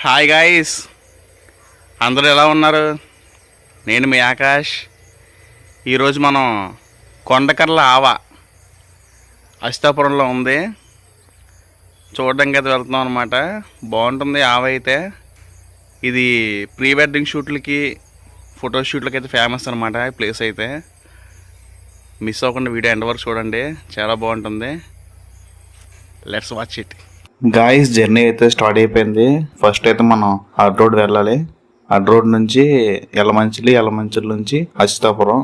Hi guys, అందరూ ఎలా ఉన్నారు? నేను మీ ఆకాష్. ఈరోజు మనం కొండకర్ల ఆవా అస్తాపురంలో ఉంది, చూడడానికి అయితే వెళ్తున్నాం అనమాట. బాగుంటుంది ఆవ అయితే. ఇది ప్రీ వెడ్డింగ్ షూట్లకి, ఫోటో షూట్లకి అయితే ఫేమస్ అనమాట ఈ ప్లేస్ అయితే. మిస్ అవ్వకుండా వీడియో ఎండ్ వరకు చూడండి, చాలా బాగుంటుంది. Let's watch it. Guys, journey అయితే స్టార్ట్ అయిపోయింది. ఫస్ట్ అయితే మనం అడ్ రోడ్ వెళ్ళాలి. అడ్ రోడ్ నుంచి యలమంచిలి నుంచి అచ్యుతాపురం,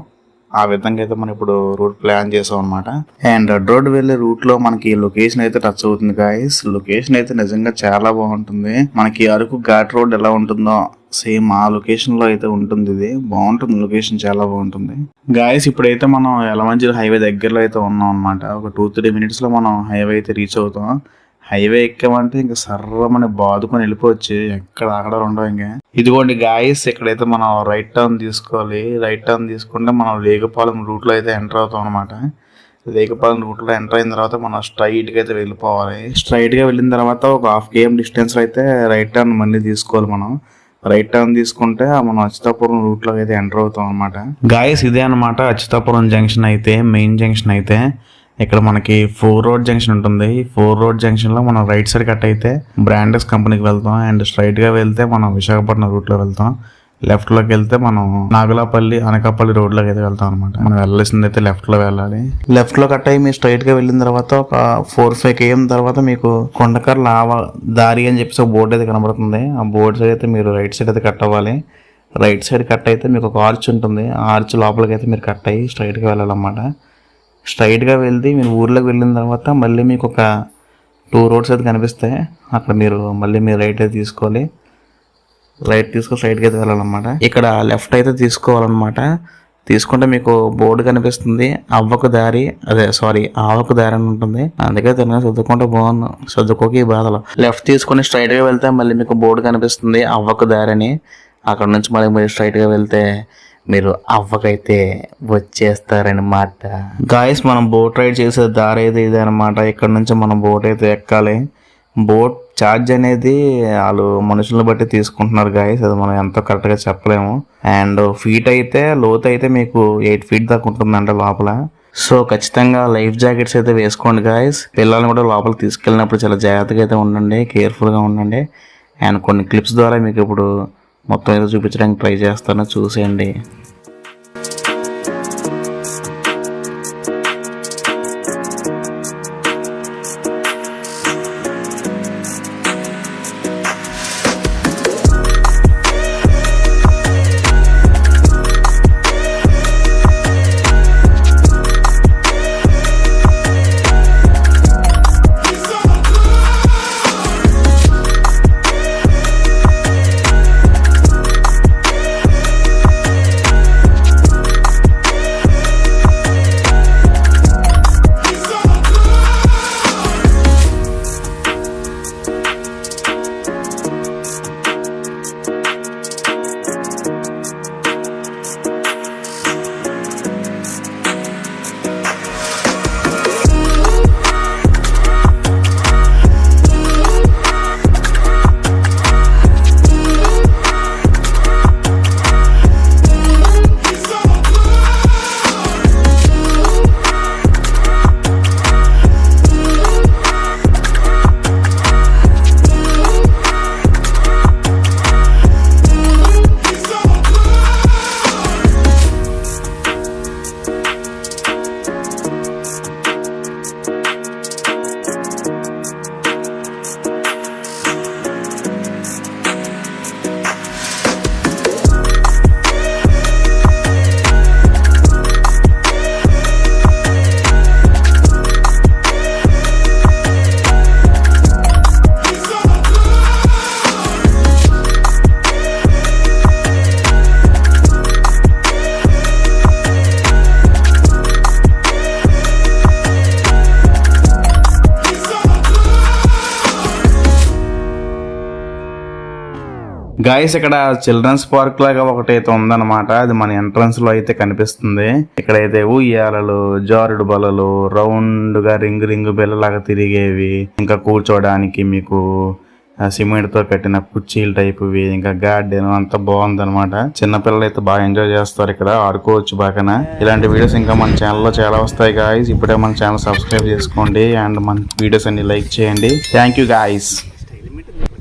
ఆ విధంగా అయితే మనం ఇప్పుడు రూట్ ప్లాన్ చేసాం అనమాట. అండ్ అడ్ రోడ్ వెళ్ళే రూట్ లో మనకి లొకేషన్ అయితే టచ్ అవుతుంది గాయస్. లొకేషన్ అయితే నిజంగా చాలా బాగుంటుంది. మనకి అరకు ఘాట్ రోడ్ ఎలా ఉంటుందో సేమ్ ఆ లొకేషన్ లో అయితే ఉంటుంది. ఇది బాగుంటుంది, లొకేషన్ చాలా బాగుంటుంది గాయస్. ఇప్పుడైతే మనం యలమంచిలి హైవే దగ్గరలో అయితే ఉన్నాం అనమాట. ఒక 2-3 minutes లో మనం హైవే అయితే రీచ్ అవుతాం. హైవే ఎక్కామంటే ఇంకా సర్రమని బాదుకొని వెళ్ళిపోవచ్చు, ఎక్కడ అక్కడ ఉండవు. ఇంకా ఇదిగోండి గాయస్, ఇక్కడైతే మనం రైట్ టర్న్ తీసుకోవాలి. రైట్ టర్న్ తీసుకుంటే మనం లేగపాలెం రూట్ లో అయితే ఎంటర్ అవుతాం అనమాట. లేగపాలెం రూట్ లో ఎంటర్ అయిన తర్వాత మనం స్ట్రైట్ గా అయితే వెళ్ళిపోవాలి. స్ట్రైట్ గా వెళ్ళిన తర్వాత ఒక 1/2 km డిస్టెన్స్ అయితే రైట్ టర్న్ మళ్ళీ తీసుకోవాలి. మనం రైట్ టర్న్ తీసుకుంటే మనం అచ్యుతాపురం రూట్ లో అయితే ఎంటర్ అవుతాం అనమాట. గాయస్, ఇదే అనమాట అచ్యుతాపురం జంక్షన్ అయితే, మెయిన్ జంక్షన్ అయితే. ఇక్కడ మనకి 4 road జంక్షన్ ఉంటుంది. ఈ 4 road జంక్షన్ లో మనం రైట్ సైడ్ కట్ అయితే బ్రాండెస్ కంపెనీకి వెళ్తాం. అండ్ స్ట్రైట్ గా వెళ్తే మనం విశాఖపట్నం రూట్ లో వెళ్తాం. లెఫ్ట్ లోకి వెళ్తే మనం నాగులాపల్లి, అనకాపల్లి రోడ్ లోకి అయితే వెళ్తాం అనమాట. మనం వెళ్ళాల్సింది అయితే లెఫ్ట్ లో వెళ్ళాలి. లెఫ్ట్ లో కట్ అయ్యి మీరు స్ట్రైట్ గా వెళ్ళిన తర్వాత ఒక 4-5 km తర్వాత మీకు కొండకర్ల ఆవ దారి అని చెప్పేసి ఒక బోర్డు అయితే కనబడుతుంది. ఆ బోర్డు సైడ్ అయితే మీరు రైట్ సైడ్ అయితే కట్ అవ్వాలి. రైట్ సైడ్ కట్ అయితే మీకు ఒక ఆర్చ్ ఉంటుంది. ఆ ఆర్చ్ లోపలికి అయితే మీరు కట్ అయ్యి స్ట్రైట్ గా వెళ్ళాలన్నమాట. స్ట్రైట్గా వెళ్తే మీరు ఊర్లోకి వెళ్ళిన తర్వాత మళ్ళీ మీకు ఒక 2 roads అయితే కనిపిస్తాయి. అక్కడ మీరు రైట్ అయితే తీసుకోవాలి. రైట్ తీసుకొని స్ట్రైట్గా అయితే వెళ్ళాలన్నమాట. ఇక్కడ లెఫ్ట్ అయితే తీసుకోవాలన్నమాట. తీసుకుంటే మీకు బోర్డు కనిపిస్తుంది, ఆవకు దారి అని ఉంటుంది. అందుకే తినగా చదువుకుంటే బాగుంది, చదువుకోకి బాధలు. లెఫ్ట్ తీసుకుని స్ట్రైట్గా వెళ్తే మళ్ళీ మీకు బోర్డు కనిపిస్తుంది, ఆవకు దారి అని. అక్కడ నుంచి మళ్ళీ మీరు స్ట్రైట్గా వెళ్తే మీరు అవ్వకైతే వచ్చేస్తారనమాట. గాయస్, మనం బోట్ రైడ్ చేసే దారి అయితే ఇదే అనమాట. ఇక్కడ నుంచి మనం బోట్ అయితే ఎక్కాలి. బోట్ ఛార్జ్ అనేది వాళ్ళు మనుషులను బట్టి తీసుకుంటున్నారు గాయస్, అది మనం ఎంతో కరెక్ట్గా చెప్పలేము. అండ్ ఫీట్ అయితే లోతు అయితే మీకు 8 feet దాకా ఉంటుందంట లోపల. సో ఖచ్చితంగా లైఫ్ జాకెట్స్ అయితే వేసుకోండి గాయస్. పిల్లల్ని కూడా లోపలికి తీసుకెళ్ళినప్పుడు చాలా జాగ్రత్తగా అయితే ఉండండి, కేర్ఫుల్గా ఉండండి. అండ్ కొన్ని క్లిప్స్ ద్వారా మీకు ఇప్పుడు మొత్తం ఏదో చూపించడానికి ట్రై చేస్తాను, చూసేయండి. గాయస్, ఇక్కడ చిల్డ్రన్స్ పార్క్ లాగా ఒకటైతే ఉందన్నమాట. అది మన ఎంట్రన్స్ లో అయితే కనిపిస్తుంది. ఇక్కడైతే ఉయ్యాలలు, జారుడు బలలు, రౌండ్ గా రింగ్ బిల్లలాగా తిరిగేవి, ఇంకా కూర్చోడానికి మీకు సిమెంట్తో కట్టిన కుర్చీల టైపు ఇంకా గార్డెన్ అంతా బాగుంది అనమాట. చిన్నపిల్లలు అయితే బాగా ఎంజాయ్ చేస్తారు, ఇక్కడ ఆడుకోవచ్చు బాగా. ఇలాంటి వీడియోస్ ఇంకా మన ఛానల్లో చాలా వస్తాయి గాయస్. ఇప్పుడే మన ఛానల్ సబ్స్క్రైబ్ చేసుకోండి అండ్ మన వీడియోస్ అన్ని లైక్ చేయండి. Thank you guys.